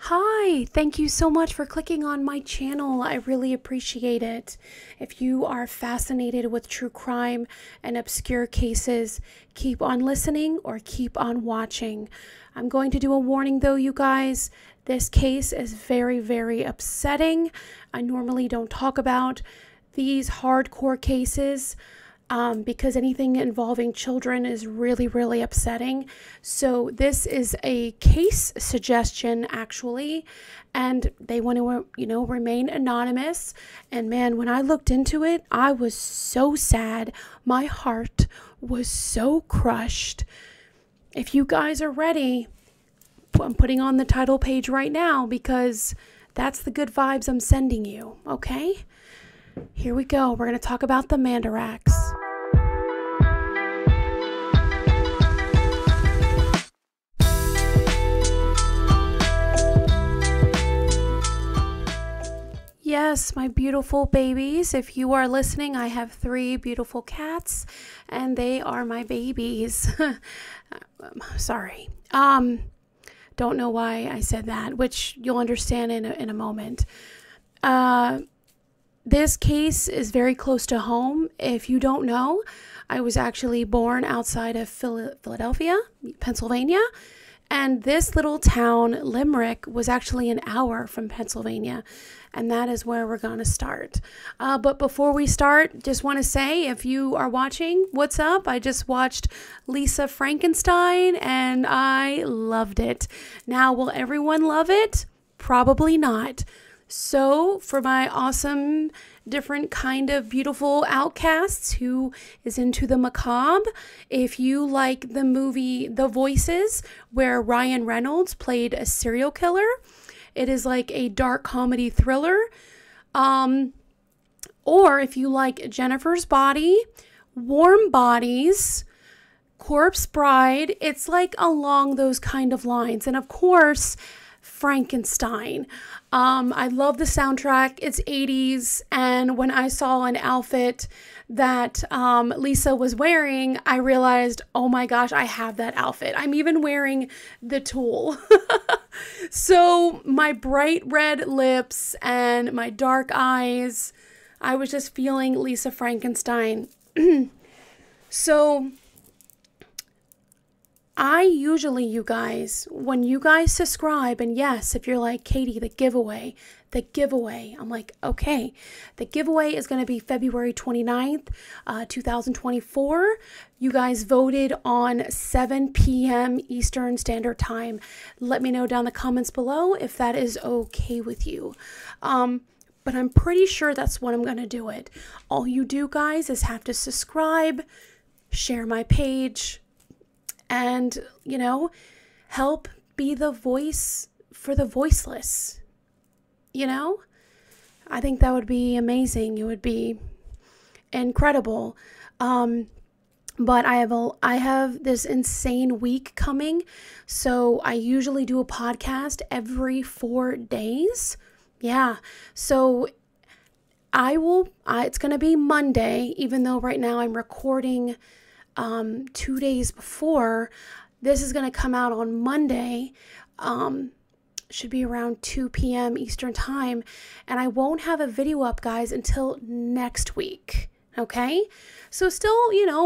Hi, thank you so much for clicking on my channel. I really appreciate it. If you are fascinated with true crime and obscure cases, keep on listening or keep on watching. I'm going to do a warning though, you guys. This case is very, very upsetting. I normally don't talk about these hardcore cases because anything involving children is really, really upsetting. So this is a case suggestion, actually, and they want to, remain anonymous. And man, when I looked into it, I was so sad. My heart was so crushed. If you guys are ready, I'm putting on the title page right now because that's the good vibes I'm sending you, okay? Here we go. We're going to talk about the Mandaraks. Yes, my beautiful babies. If you are listening, I have 3 beautiful cats, and they are my babies. Sorry. Don't know why I said that, which you'll understand in a moment. This case is very close to home. If you don't know, I was actually born outside of Philadelphia, Pennsylvania. And this little town, Limerick, was actually an hour from Pennsylvania. And that is where we're going to start. But before we start, just want to say, if you are watching, what's up? I just watched Lisa Frankenstein and I loved it. Now, will everyone love it? Probably not. So for my awesome, different kind of beautiful outcasts who is into the macabre, if you like the movie The Voices, where Ryan Reynolds played a serial killer, it is like a dark comedy thriller. Or if you like Jennifer's Body, Warm Bodies, Corpse Bride, it's like along those kind of lines. And of course, Frankenstein. I love the soundtrack. It's 80s, and when I saw an outfit that Lisa was wearing, I realized, oh my gosh, I have that outfit. I'm even wearing the tulle. So my bright red lips and my dark eyes, I was just feeling Lisa Frankenstein. So I usually, you guys, when you guys subscribe, and yes, if you're like, Katie, the giveaway, I'm like, okay, the giveaway is going to be February 29th, 2024. You guys voted on 7 p.m. Eastern Standard Time. Let me know down in the comments below if that is okay with you. But I'm pretty sure that's what I'm going to do it. All you do, guys, is have to subscribe, share my page, and, help be the voice for the voiceless. I think that would be amazing. It would be incredible. But I have this insane week coming. So I usually do a podcast every 4 days. Yeah. So it's going to be Monday, even though right now I'm recording 2 days before. This is going to come out on Monday. Should be around 2 p.m. Eastern Time. And I won't have a video up, guys, until next week. Okay? So still,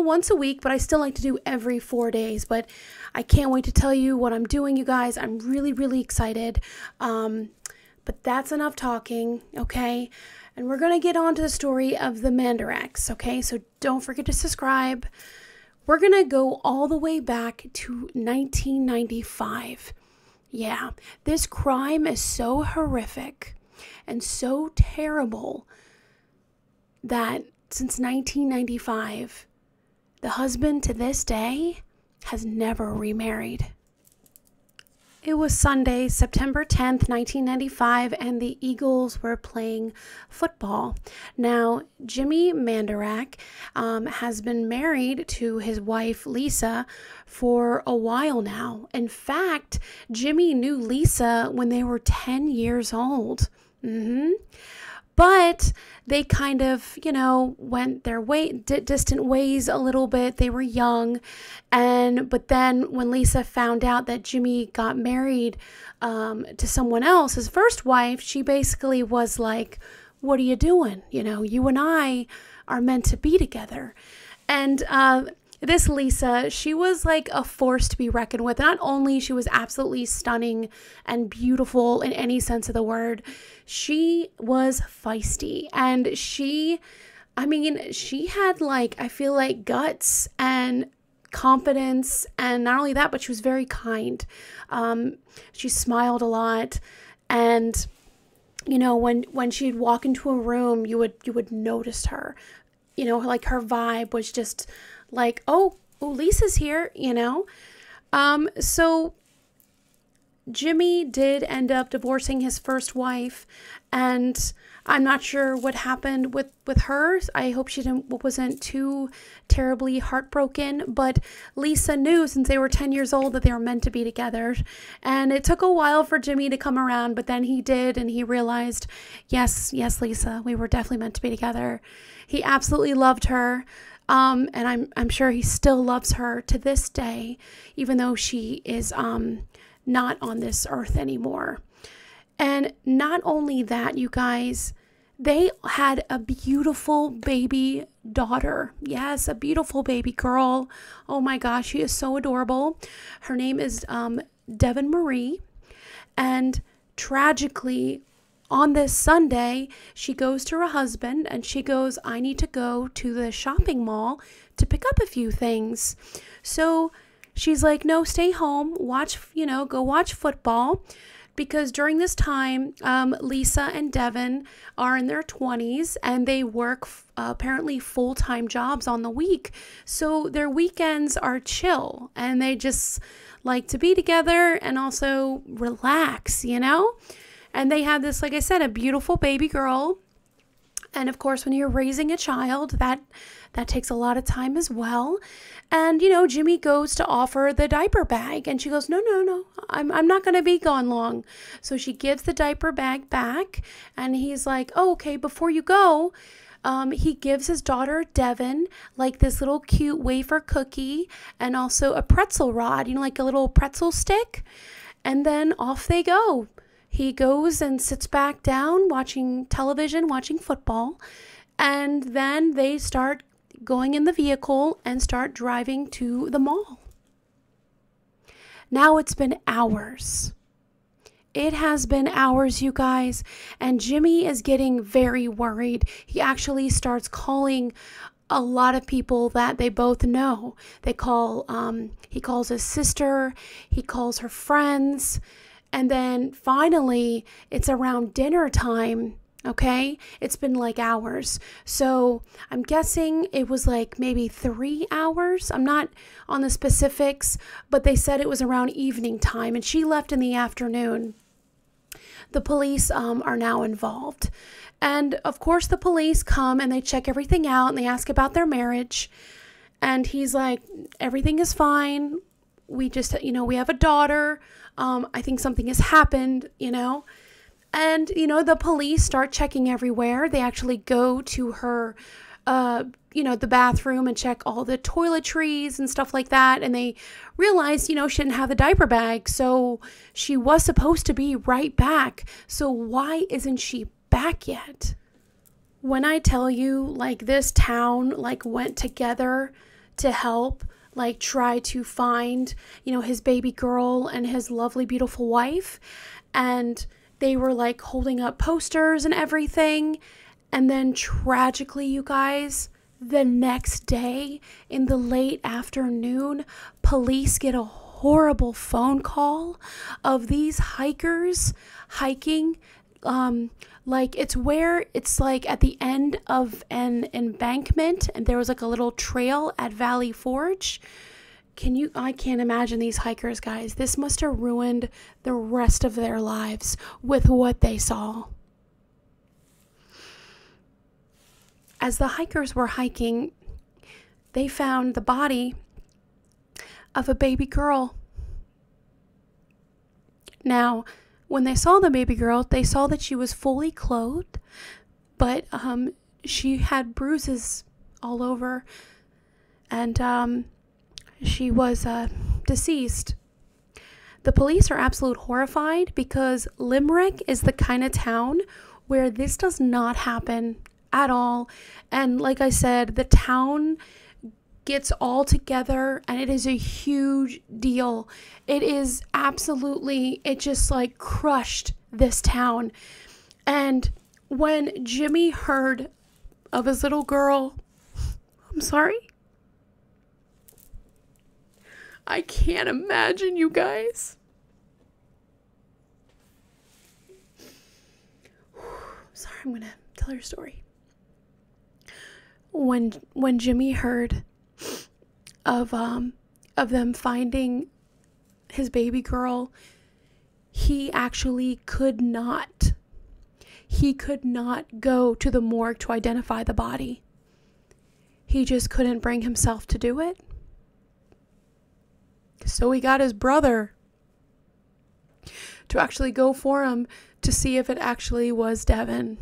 once a week, but I still like to do every 4 days. But I can't wait to tell you what I'm doing, you guys. I'm really, really excited. But that's enough talking, okay? And we're going to get on to the story of the Mandaraks, okay? So don't forget to subscribe. We're going to go all the way back to 1995. Yeah, this crime is so horrific and so terrible that since 1995, the husband to this day has never remarried. It was Sunday, September 10th, 1995, and the Eagles were playing football. Now, Jimmy Mandarak has been married to his wife, Lisa, for a while now. In fact, Jimmy knew Lisa when they were 10 years old. But they kind of, went their distant ways a little bit. They were young. But then when Lisa found out that Jimmy got married to someone else, his first wife, she basically was like, what are you doing? You and I are meant to be together. And this Lisa, she was like a force to be reckoned with. Not only she was absolutely stunning and beautiful in any sense of the word, she was feisty. And she had I feel like guts and confidence. And not only that, but she was very kind. She smiled a lot. And, when she'd walk into a room, you would notice her. Like her vibe was just like, oh, Lisa's here, So Jimmy did end up divorcing his first wife, and I'm not sure what happened with her. I hope she wasn't too terribly heartbroken, but Lisa knew since they were 10 years old that they were meant to be together. And it took a while for Jimmy to come around, but then he did, and he realized, yes, Lisa, we were definitely meant to be together. He absolutely loved her. And I'm sure he still loves her to this day, even though she is not on this earth anymore. And not only that, you guys, they had a beautiful baby daughter. Yes, a beautiful baby girl. Oh my gosh, she is so adorable. Her name is Devin Marie. And tragically, on this Sunday, she goes to her husband and she goes, I need to go to the shopping mall to pick up a few things. So she's like, no, stay home, go watch football. Because during this time, Lisa and Devin are in their 20s and they work apparently full-time jobs on the week. So their weekends are chill and they just like to be together and also relax, And they have this, like I said, a beautiful baby girl. And of course, when you're raising a child, that takes a lot of time as well. And, Jimmy goes to offer the diaper bag. And she goes, no, I'm not going to be gone long. So she gives the diaper bag back. And he's like, oh, okay, before you go, he gives his daughter, Devin, like this little cute wafer cookie and also a pretzel rod, like a little pretzel stick. And then off they go. He goes and sits back down watching television, watching football, and then they start going in the vehicle and start driving to the mall. Now it's been hours. It has been hours, you guys, and Jimmy is getting very worried. He actually starts calling a lot of people that they both know. He calls his sister, he calls her friends. And then finally, it's around dinner time, okay? It's been like hours. So I'm guessing it was like maybe 3 hours. I'm not on the specifics, but they said it was around evening time. And she left in the afternoon. The police are now involved. And of course, the police come and they check everything out and they ask about their marriage. And he's like, everything is fine. We just, we have a daughter. I think something has happened, And, the police start checking everywhere. They actually go to her, the bathroom and check all the toiletries and stuff like that. And they realize, she didn't have the diaper bag. So she was supposed to be right back. So why isn't she back yet? When I tell you, this town, went together to help, try to find, his baby girl and his lovely, beautiful wife. And they were holding up posters and everything. And then tragically, you guys, the next day in the late afternoon, police get a horrible phone call of these hikers hiking. It's at the end of an embankment and there was a little trail at Valley Forge. I can't imagine these hikers, guys. This must have ruined the rest of their lives with what they saw. As the hikers were hiking, they found the body of a baby girl. Now, when they saw the baby girl, they saw that she was fully clothed, but she had bruises all over, and she was deceased. The police are absolutely horrified because Limerick is the kind of town where this does not happen at all. And like I said, the town gets all together and it is a huge deal. It is absolutely, it just like crushed this town. And when Jimmy heard of his little girl, I'm sorry, I can't imagine, you guys. Sorry, I'm gonna tell your story. When Jimmy heard of them finding his baby girl, he actually could not. He could not go to the morgue to identify the body. He just couldn't bring himself to do it. So he got his brother to actually go for him to see if it actually was Devin.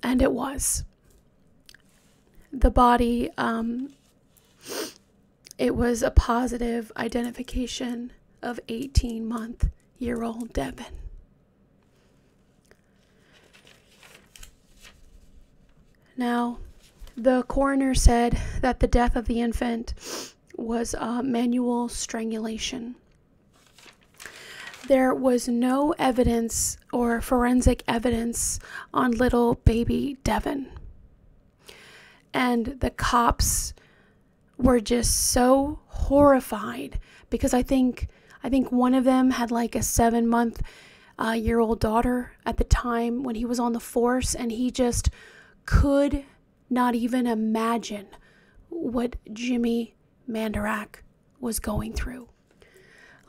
And it was. The body, it was a positive identification of 18-month-old Devin. Now, the coroner said that the death of the infant was manual strangulation. There was no evidence or forensic evidence on little baby Devin. And the cops were just so horrified because I think one of them had like a 7-month-old daughter at the time when he was on the force, and he just could not even imagine what Jimmy Mandarak was going through.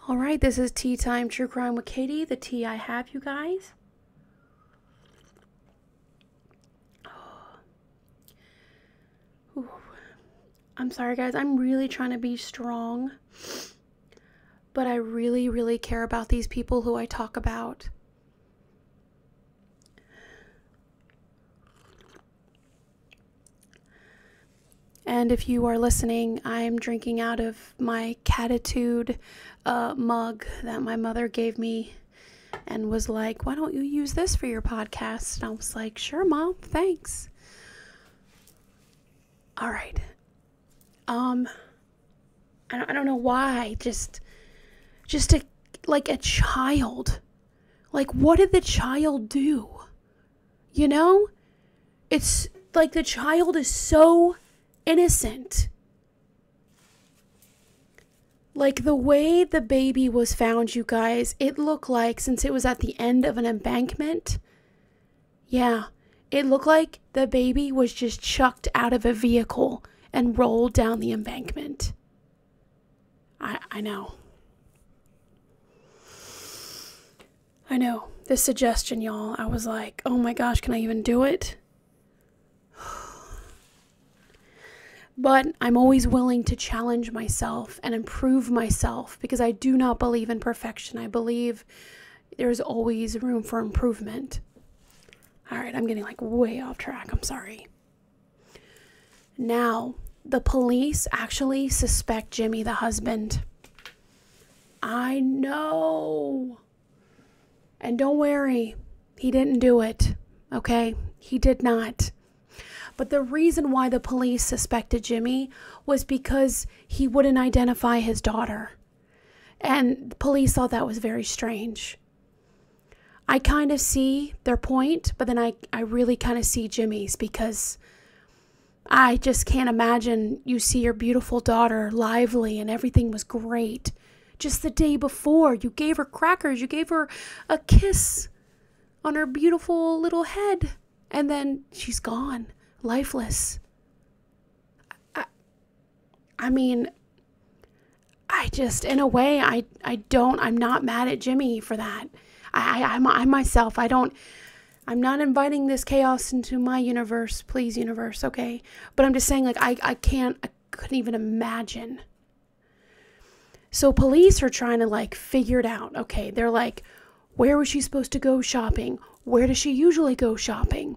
All right, this is Tea Time True Crime with Katie, the tea I have, you guys. Ooh. I'm sorry, guys. I'm really trying to be strong, but I really, really care about these people who I talk about. And if you are listening, I'm drinking out of my Catitude mug that my mother gave me and was like, why don't you use this for your podcast? And I was like, sure, Mom, thanks. All right. I don't know why, just like a child. Like, what did the child do? You know? It's like the child is so innocent. Like the way the baby was found, you guys, it looked like, since it was at the end of an embankment, yeah, it looked like the baby was just chucked out of a vehicle and rolled down the embankment. I know. I know. This suggestion, y'all, I was like, oh my gosh, can I even do it? But I'm always willing to challenge myself and improve myself because I do not believe in perfection. I believe there's always room for improvement. All right, I'm getting like way off track. I'm sorry. Now, the police actually suspect Jimmy, the husband. I know. And don't worry, he didn't do it, okay? He did not. But the reason why the police suspected Jimmy was because he wouldn't identify his daughter. And the police thought that was very strange. I kind of see their point, but then I really kind of see Jimmy's, because I just can't imagine you see your beautiful daughter lively and everything was great. Just the day before, you gave her crackers, you gave her a kiss on her beautiful little head, and then she's gone. Lifeless. I mean, I just, in a way, I'm not mad at Jimmy for that. I myself, I'm not inviting this chaos into my universe, please, universe, okay? But I'm just saying, like, I couldn't even imagine. So police are trying to, like, figure it out, okay? They're like, where was she supposed to go shopping? where does she usually go shopping?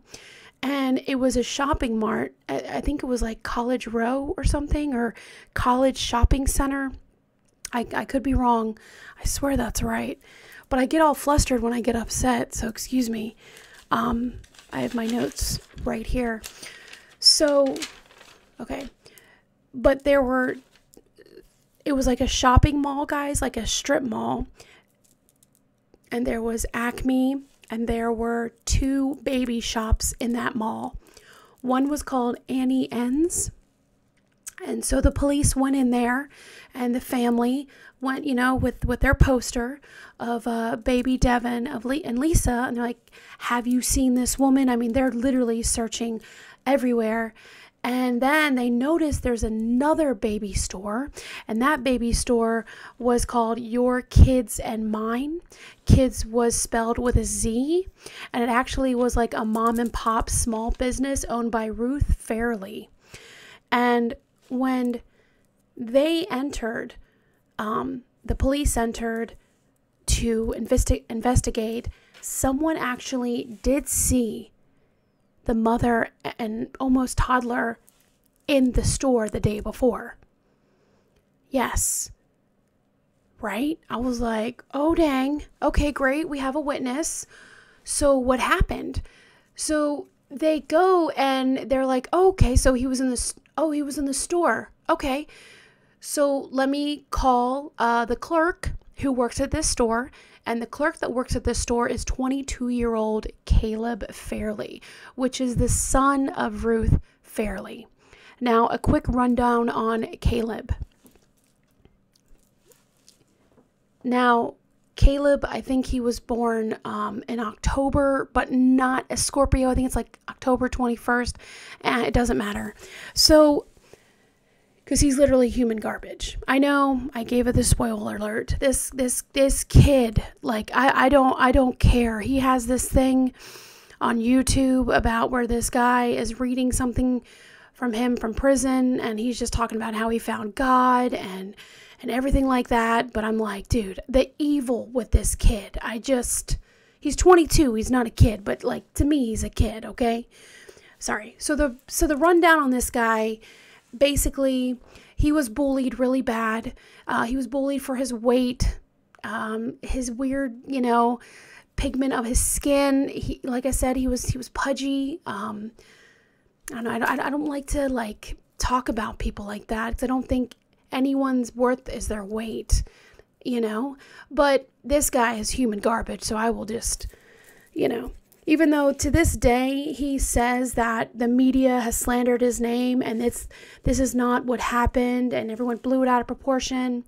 And it was a shopping mart. I think it was like College Row or something, or College Shopping Center. I could be wrong. I swear that's right. But I get all flustered when I get upset, so excuse me. I have my notes right here. So, okay. But it was like a shopping mall, guys, like a strip mall. And there was Acme, and there were 2 baby shops in that mall. One was called Annie N's. And so the police went in there, and the family went, with their poster of baby Devin and Lisa. And they're like, have you seen this woman? I mean, they're literally searching everywhere. And then they noticed there's another baby store, and that baby store was called Your Kids and Mine. Kids was spelled with a Z, and it actually was like a mom and pop small business owned by Ruth Fairley. And when they entered, the police entered to investigate, someone actually did see the mother and almost toddler in the store the day before. Yes. Right? I was like, oh dang. Okay, great. We have a witness. So what happened? So they go and they're like, oh, okay, so he was in the store. Okay. So let me call the clerk who works at this store. And the clerk that works at this store is 22-year-old Caleb Fairley, which is the son of Ruth Fairley. Now, a quick rundown on Caleb. Now, Caleb, I think he was born in October, but not a Scorpio. I think it's like October 21st. And it doesn't matter. So, because he's literally human garbage. I know, I gave it the spoiler alert. This kid, like, I don't care. He has this thing on YouTube about where this guy is reading something from him from prison, and he's just talking about how he found God and everything like that. But I'm like, dude, the evil with this kid. He's 22. He's not a kid, but like, to me, he's a kid. Okay. Sorry. So the rundown on this guy. Basically, he was bullied really bad. He was bullied for his weight, his weird, pigment of his skin. Like I said, he was pudgy. I don't know. I don't like to talk about people like that, because I don't think anyone's worth is their weight, But this guy is human garbage, so I will just, Even though to this day he says that the media has slandered his name and this is not what happened and everyone blew it out of proportion.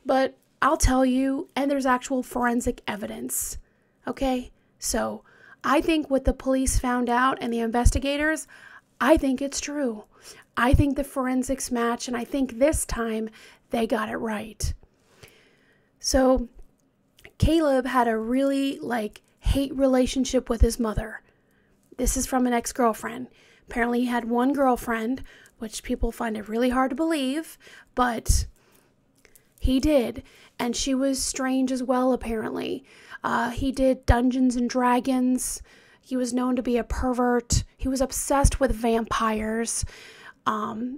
But I'll tell you, and there's actual forensic evidence. Okay? So I think what the police found out and the investigators, I think it's true. I think the forensics match, and I think this time they got it right. So Caleb had a really hate relationship with his mother. This is from an ex-girlfriend. Apparently he had one girlfriend, which people find it really hard to believe, but he did. And she was strange as well, apparently. He did Dungeons and Dragons. He was known to be a pervert. He was obsessed with vampires. Metal.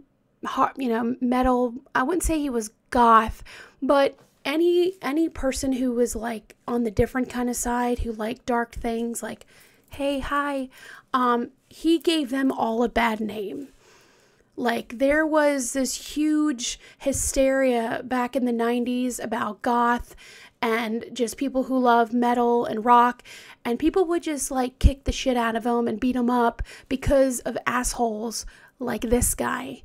I wouldn't say he was goth, but any person who was on the different kind of side, who liked dark things, like, hey, hi, he gave them all a bad name. There was this huge hysteria back in the 90s about goth and just people who love metal and rock, and people would just kick the shit out of them and beat them up because of assholes like this guy.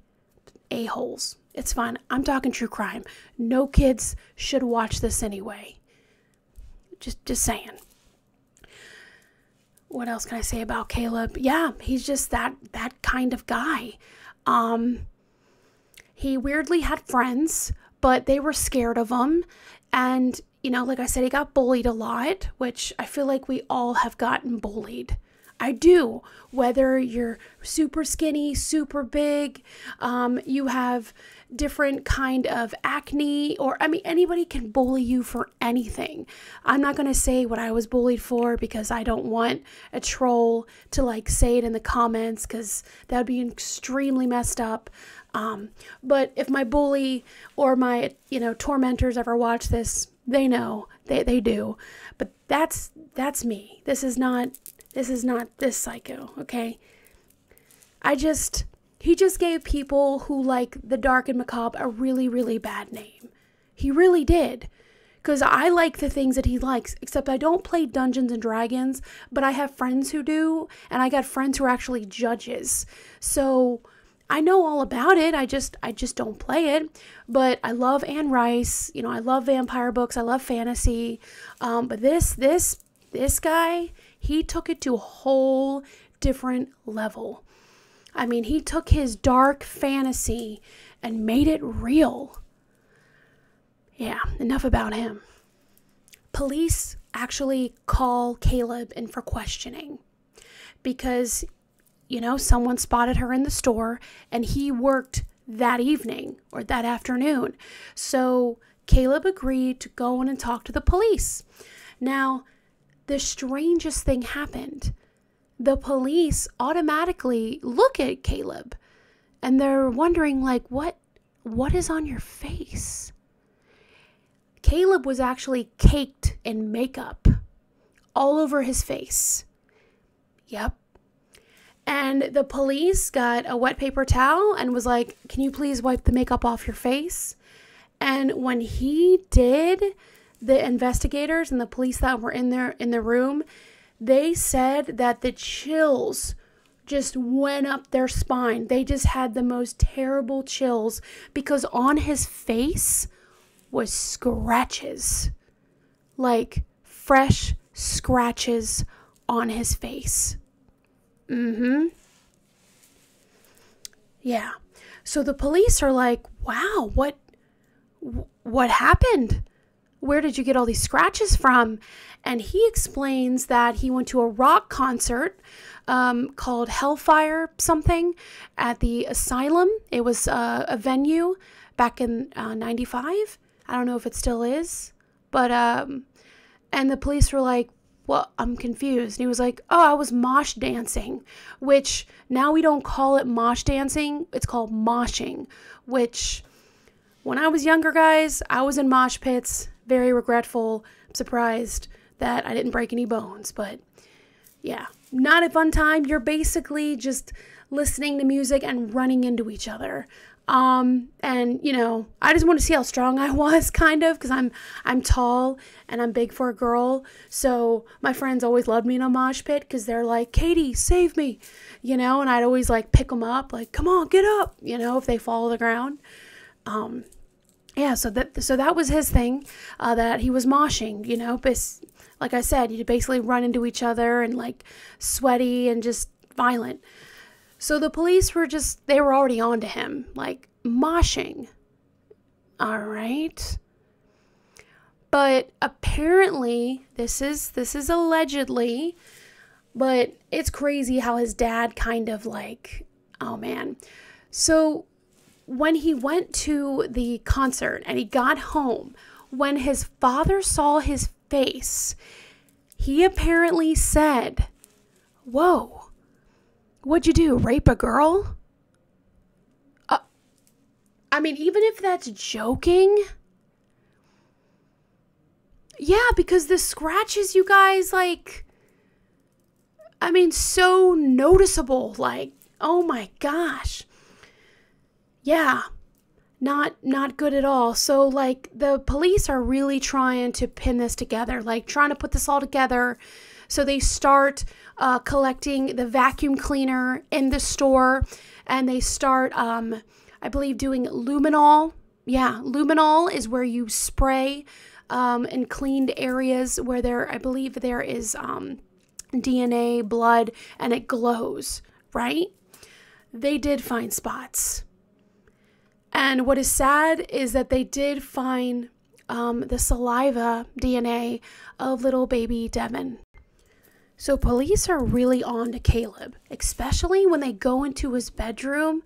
A-holes. It's fine. I'm talking true crime. No kids should watch this anyway. Just saying. What else can I say about Caleb? Yeah, he's just that kind of guy. He weirdly had friends, but they were scared of him. And, like I said, he got bullied a lot, which I feel like we all have gotten bullied. I do. Whether you're super skinny, super big, you have different kind of acne, or I mean, anybody can bully you for anything. I'm not going to say what I was bullied for because I don't want a troll to like say it in the comments, because that would be extremely messed up. But if my bully or my, tormentors ever watch this, they know, they do. But that's me. This is not this psycho, okay? He just gave people who like the dark and macabre a really, really bad name. He really did. Because I like the things that he likes, except I don't play Dungeons and Dragons, but I have friends who do, and I got friends who are actually judges. So I know all about it. I just don't play it. But I love Anne Rice. I love vampire books. I love fantasy. But this guy, he took it to a whole different level. I mean, he took his dark fantasy and made it real. Yeah, enough about him. Police actually call Caleb in for questioning because, someone spotted her in the store and he worked that evening or that afternoon. So Caleb agreed to go in and talk to the police. Now, the strangest thing happened. The police automatically look at Caleb and they're wondering, like, what is on your face? Caleb was actually caked in makeup all over his face. Yep. And the police got a wet paper towel and was like, can you please wipe the makeup off your face? And when he did, the investigators and the police that were in the room, they said that the chills just went up their spine. They just had the most terrible chills because on his face was scratches, like fresh scratches on his face. Yeah. So the police are like, wow, what happened? Where did you get all these scratches from? And he explains that he went to a rock concert called Hellfire something at the Asylum. It was a venue back in 95. I don't know if it still is. But, and the police were like, well, I'm confused. And he was like, oh, I was mosh dancing, which now we don't call it mosh dancing. It's called moshing, which when I was younger, guys, I was in mosh pits. Very regretful. I'm surprised that I didn't break any bones, but yeah, not a fun time. You're basically just listening to music and running into each other. And I just want to see how strong I was, kind of, because I'm tall and I'm big for a girl. So my friends always loved me in a mosh pit because they're like, Katie, save me, and I'd always like pick them up, like, come on, get up, if they fall to the ground. Yeah, so that was his thing, that he was moshing, but like I said, you basically run into each other and like sweaty and just violent. So the police they were already on to him, like moshing. All right. But apparently, this is allegedly, but it's crazy how his dad kind of like, oh man. So when he went to the concert and he got home, when his father saw his face, he apparently said, whoa. What'd you do, rape a girl? I mean, even if that's joking. Yeah, because the scratches, you guys, like, I mean, so noticeable. Like, oh my gosh. Yeah, not good at all. So, like, the police are really trying to pin this together, like, trying to put this all together. So they start collecting the vacuum cleaner in the store, and they start, I believe, doing luminol. Yeah, luminol is where you spray in cleaned areas where I believe there is DNA, blood, and it glows, right? They did find spots. And what is sad is that they did find the saliva DNA of little baby Devin. So police are really on to Caleb, especially when they go into his bedroom.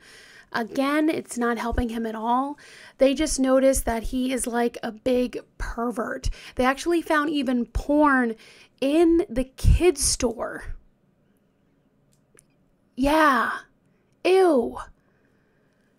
Again, it's not helping him at all. They just noticed that he is like a big pervert. They actually found even porn in the kids' store. Yeah. Ew.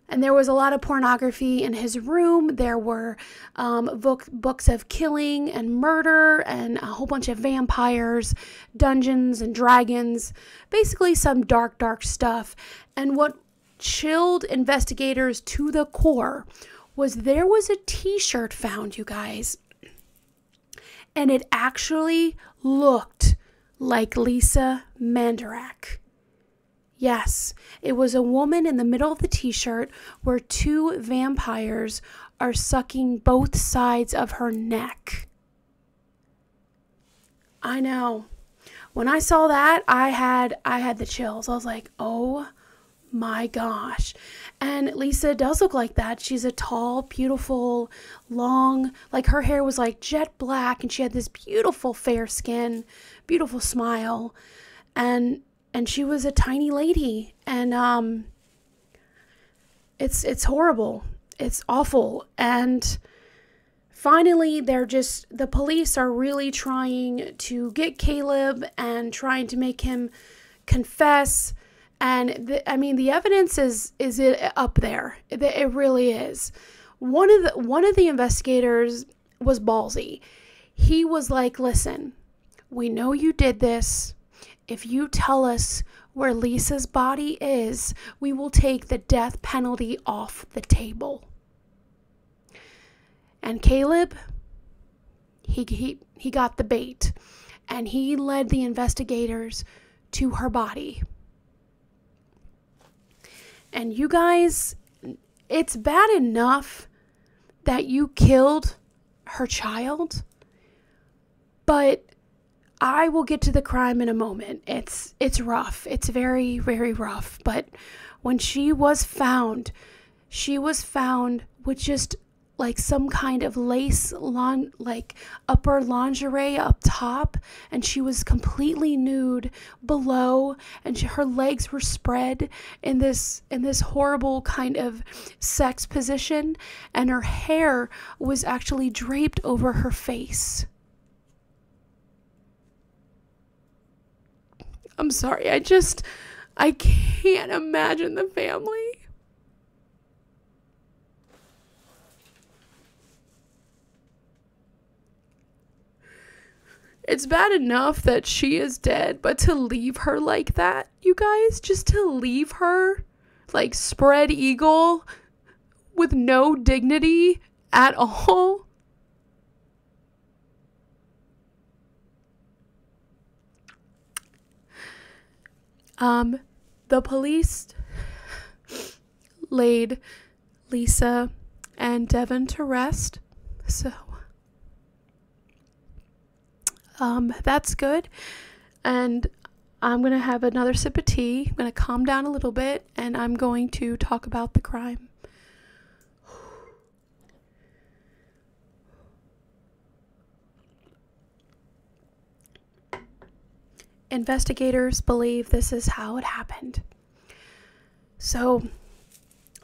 And there was a lot of pornography in his room. There were books of killing and murder and a whole bunch of vampires, Dungeons and Dragons, basically some dark, dark stuff. And what chilled investigators to the core was there was a t-shirt found, you guys. And it actually looked like Lisa Mandarak. Yes, it was a woman in the middle of the t-shirt where two vampires are sucking both sides of her neck. I know. When I saw that, I had the chills. I was like, oh my gosh. And Lisa does look like that. She's a tall, beautiful, long, like her hair was like jet black and she had this beautiful fair skin, beautiful smile. And she was a tiny lady, and it's horrible. It's awful. And finally, the police are really trying to get Caleb and trying to make him confess. And the evidence is up there. It really is. One of the investigators was ballsy. He was like, "Listen, we know you did this. If you tell us where Lisa's body is, we will take the death penalty off the table." And Caleb, he got the bait, and he led the investigators to her body. And you guys, it's bad enough that you killed her child, but I will get to the crime in a moment. It's rough. It's very, very rough. But when she was found with just like some kind of lace, like upper lingerie up top, and she was completely nude below, and her legs were spread in this horrible kind of sex position, and her hair was actually draped over her face. I'm sorry, I can't imagine the family. It's bad enough that she is dead, but to leave her like that, you guys, just to leave her like spread eagle with no dignity at all. The police laid Lisa and Devin to rest, so that's good. And I'm gonna have another sip of tea. I'm gonna calm down a little bit, and I'm going to talk about the crime. Investigators believe this is how it happened. So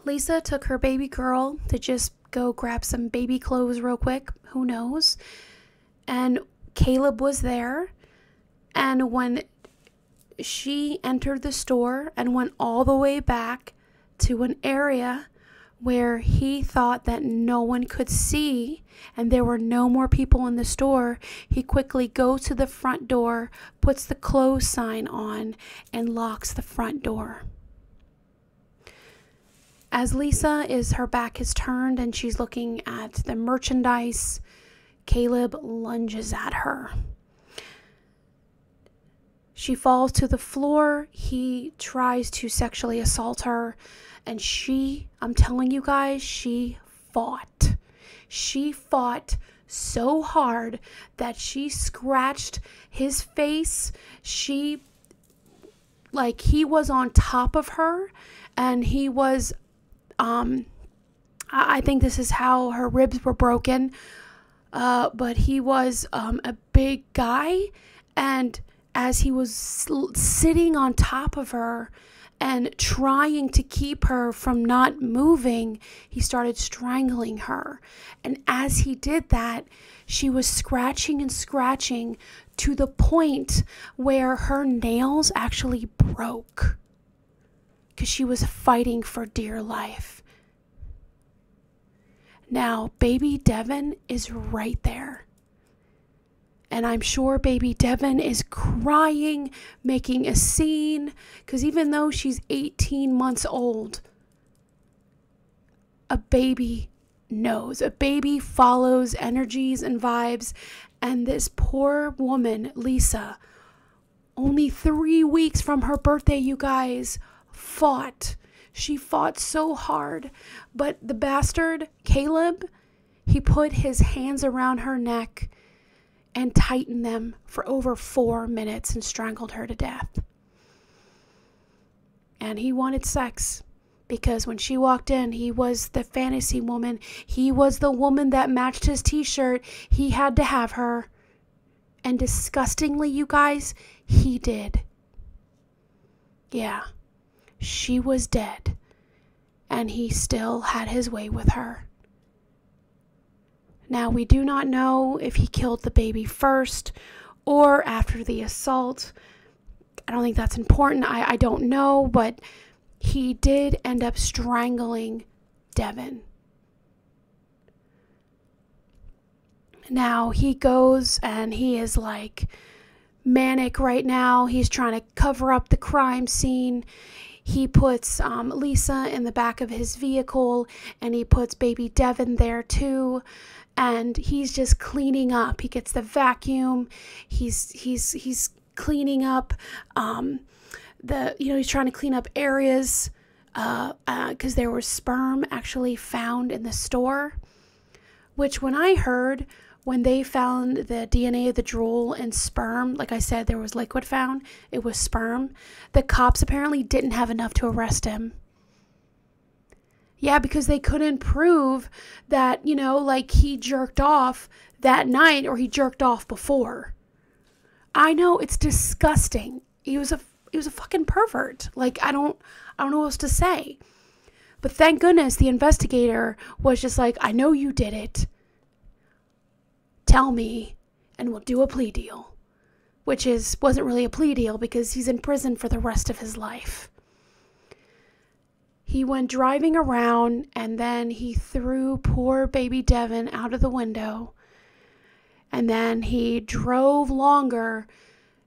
Lisa took her baby girl to just go grab some baby clothes real quick. Who knows? And Caleb was there. And when she entered the store and went all the way back to an area where he thought that no one could see and there were no more people in the store, he quickly goes to the front door, puts the close sign on, and locks the front door. As her back is turned and she's looking at the merchandise, Caleb lunges at her. She falls to the floor. He tries to sexually assault her. And I'm telling you guys, she fought. She fought so hard that she scratched his face. He was on top of her, and he was, I think this is how her ribs were broken. But he was a big guy, and as he was sitting on top of her And trying to keep her from not moving, he started strangling her. And as he did that, she was scratching and scratching to the point where her nails actually broke because she was fighting for dear life. Now, baby Devin is right there. And I'm sure baby Devin is crying, making a scene, because even though she's 18 months old, a baby knows. A baby follows energies and vibes. And this poor woman, Lisa, only 3 weeks from her birthday, you guys, fought. She fought so hard. But the bastard, Caleb, he put his hands around her neck and tightened them for over 4 minutes and strangled her to death. And he wanted sex because when she walked in, he was the fantasy woman. He was the woman that matched his t-shirt. He had to have her. And disgustingly, you guys, he did. Yeah, she was dead. And he still had his way with her. Now, we do not know if he killed the baby first or after the assault. I don't think that's important. I don't know, but he did end up strangling Devin. Now, he goes and he is like manic right now. He's trying to cover up the crime scene. He puts Lisa in the back of his vehicle and he puts baby Devin there too. And he's just cleaning up. He gets the vacuum. He's cleaning up he's trying to clean up areas because there was sperm actually found in the store. Which when I heard, when they found the DNA of the drool and sperm, like I said, there was liquid found. It was sperm. The cops apparently didn't have enough to arrest him. Yeah, because they couldn't prove that, like he jerked off that night or he jerked off before. I know, it's disgusting. He was a fucking pervert. Like, I don't know what else to say. But thank goodness the investigator was just like, I know you did it. Tell me and we'll do a plea deal. Which wasn't really a plea deal because he's in prison for the rest of his life. He went driving around and then he threw poor baby Devin out of the window. And then he drove longer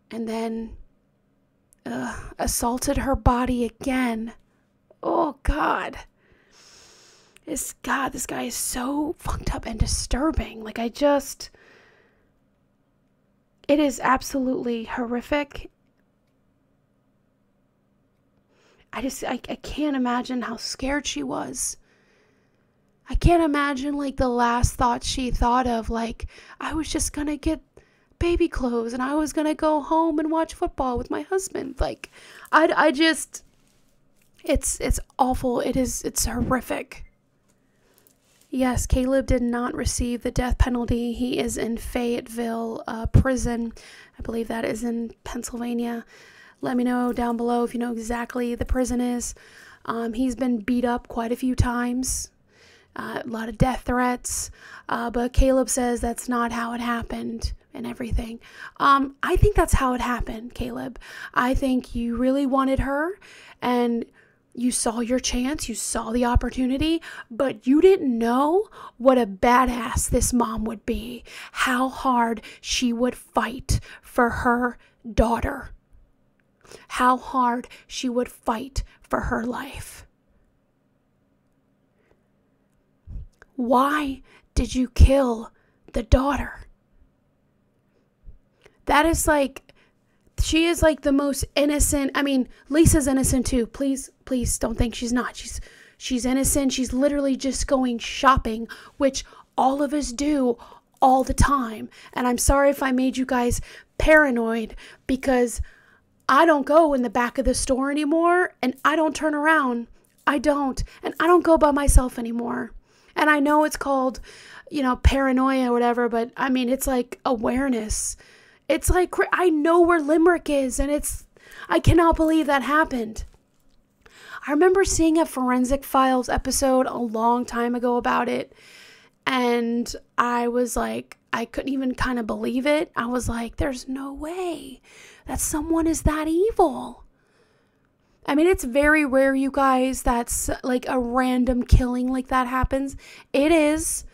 and then assaulted her body again. Oh, God. This guy is so fucked up and disturbing. Like, it is absolutely horrific. I can't imagine how scared she was. I can't imagine, like, the last thought she thought of, like, I was just gonna get baby clothes and I was gonna go home and watch football with my husband. Like, it's awful. It's horrific. Yes, Caleb did not receive the death penalty. He is in Fayetteville prison. I believe that is in Pennsylvania. Let me know down below if you know exactly the prison is. He's been beat up quite a few times. A lot of death threats. But Caleb says that's not how it happened and everything. I think that's how it happened, Caleb. I think you really wanted her and you saw your chance, you saw the opportunity, but you didn't know what a badass this mom would be, how hard she would fight for her daughter, how hard she would fight for her life. Why did you kill the daughter? That is like, she is like the most innocent. I mean, Lisa's innocent too. Please don't think she's not. She's innocent. She's literally just going shopping, which all of us do all the time. And I'm sorry if I made you guys paranoid because I don't go in the back of the store anymore and I don't turn around. I don't. And I don't go by myself anymore. And I know it's called, paranoia or whatever, but I mean, it's like awareness. It's like, I know where Limerick is and I cannot believe that happened. I remember seeing a Forensic Files episode a long time ago about it. And I was like, I couldn't even kind of believe it. I was like, there's no way that someone is that evil. I mean, it's very rare, you guys, that's like a random killing like that happens. It is.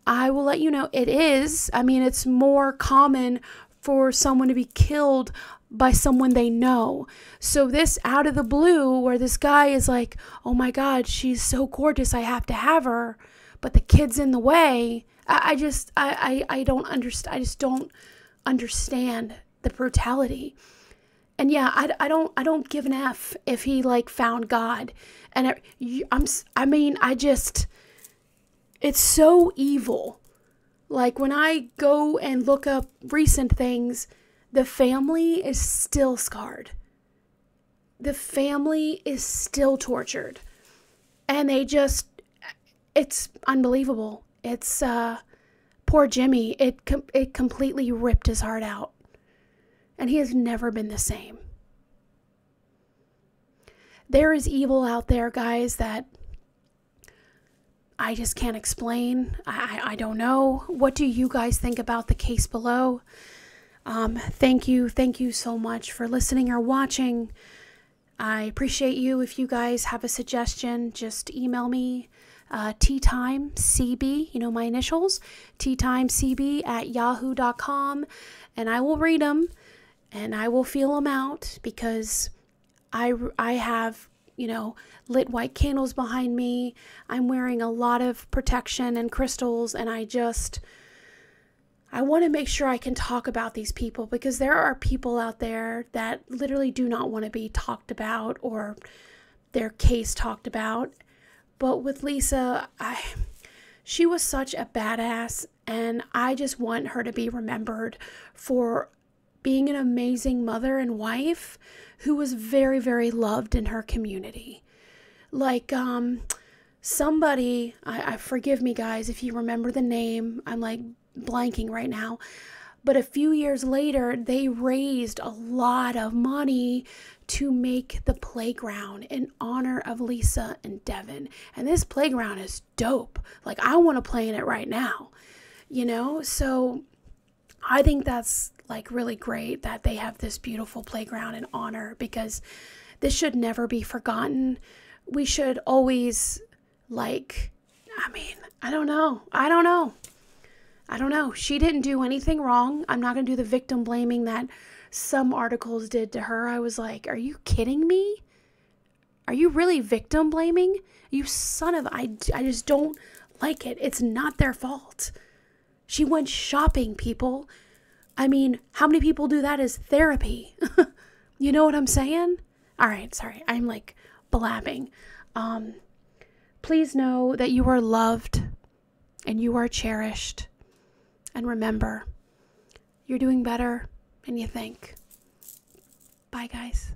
I will let you know, it is. I mean, it's more common for someone to be killed by someone they know. So this out of the blue, where this guy is like, oh my God, she's so gorgeous, I have to have her, but the kid's in the way. I don't understand. I just don't understand the brutality. And yeah, I don't give an F if he like found God. And it's so evil. Like when I go and look up recent things, the family is still scarred. The family is still tortured. And it's unbelievable. It's, poor Jimmy. It completely ripped his heart out. And he has never been the same. There is evil out there, guys, that I just can't explain. I don't know. What do you guys think about the case below? Thank you so much for listening or watching. I appreciate you. If you guys have a suggestion, just email me, teatimeCB, my initials, teatimeCB@yahoo.com, and I will read them and I will feel them out, because I have, lit white candles behind me. I'm wearing a lot of protection and crystals, and I want to make sure I can talk about these people, because there are people out there that literally do not want to be talked about or their case talked about. But with Lisa, she was such a badass, and I just want her to be remembered for being an amazing mother and wife who was very, very loved in her community. Like, somebody, I forgive me guys if you remember the name, I'm like blanking right now, but a few years later, they raised a lot of money to make the playground in honor of Lisa and Devin. And this playground is dope. Like, I want to play in it right now, So I think that's like really great that they have this beautiful playground in honor, because this should never be forgotten. We should always I don't know. She didn't do anything wrong. I'm not going to do the victim blaming that some articles did to her. I was like, are you kidding me? Are you really victim blaming? You son of... I just don't like it. It's not their fault. She went shopping, people. I mean, how many people do that as therapy? You know what I'm saying? All right, sorry. I'm like blabbing. Please know that you are loved and you are cherished. And remember, you're doing better than you think. Bye, guys.